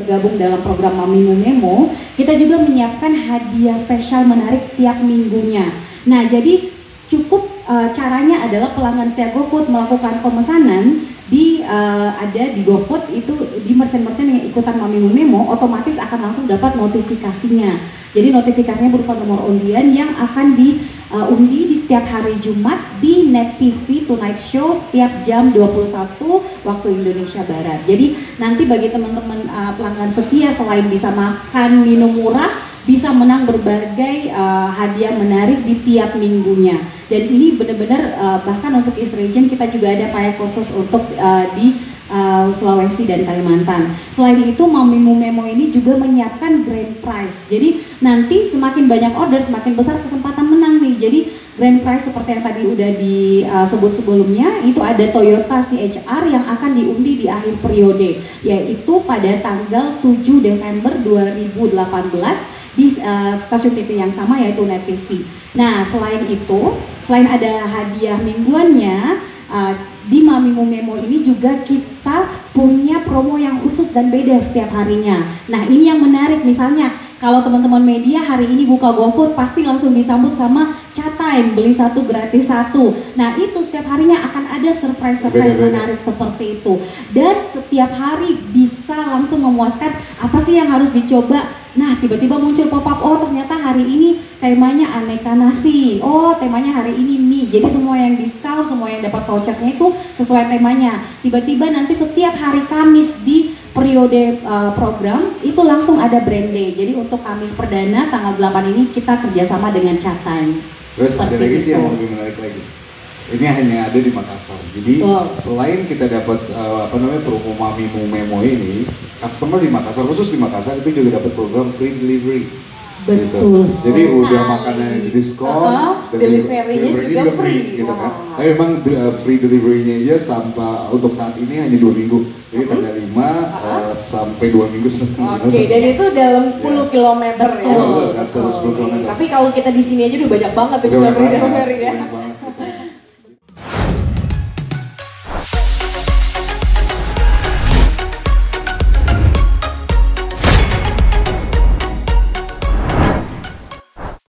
bergabung dalam program Mamimu Memo, kita juga menyiapkan hadiah spesial menarik tiap minggunya. Nah, jadi cukup caranya adalah pelanggan setia GoFood melakukan pemesanan ada di GoFood itu di merchant-merchant yang ikutan Mamimu Memo otomatis akan langsung dapat notifikasinya. Jadi notifikasinya berupa nomor undian yang akan diundi di setiap hari Jumat di Net TV Tonight Show setiap jam 21 waktu Indonesia Barat. Jadi nanti bagi teman-teman pelanggan setia selain bisa makan minum murah, bisa menang berbagai hadiah menarik di tiap minggunya. Dan ini benar-benar bahkan untuk East Region kita juga ada payak khusus untuk di Sulawesi dan Kalimantan. Selain itu Mamimu Memo ini juga menyiapkan grand prize. Jadi nanti semakin banyak order semakin besar kesempatan menang nih. Jadi grand prize seperti yang tadi udah disebut sebelumnya itu ada Toyota CHR yang akan diundi di akhir periode, yaitu pada tanggal 7 Desember 2018 di stasiun TV yang sama yaitu Net TV. Nah, selain itu, selain ada hadiah mingguannya, di Mamimu Memo ini juga kita punya promo yang khusus dan beda setiap harinya. Nah, ini yang menarik, misalnya kalau teman-teman media hari ini buka GoFood pasti langsung disambut sama chat time, beli satu gratis satu. Nah, itu setiap harinya akan ada surprise menarik seperti itu. Dan setiap hari bisa langsung memuaskan apa sih yang harus dicoba. Nah, tiba-tiba muncul pop-up, oh ternyata hari ini temanya aneka nasi, oh temanya hari ini mie. Jadi semua yang diskon, semua yang dapat vouchernya itu sesuai temanya. Tiba-tiba nanti setiap hari Kamis di periode program itu langsung ada brand day. Jadi untuk Kamis perdana tanggal 8 ini kita kerjasama dengan Chat Time. Terus ada lagi sih yang lebih menarik lagi. Ini hanya ada di Makassar. Jadi selain kita dapat promo Mamimu Memo ini, customer di Makassar, khusus di Makassar itu juga dapat program free delivery. Betul. Gitu. Jadi udah makanan di diskon, delivery-nya juga free. Gitu kan. Tapi memang free delivery-nya aja sampai untuk saat ini hanya 2 minggu. Jadi tanggal 5 sampai 2 minggu setelah. Oke, dan itu dalam 10 km ya. Betul, 10 km. Tapi kalau kita di sini aja udah banyak banget tuh bisa free delivery ya.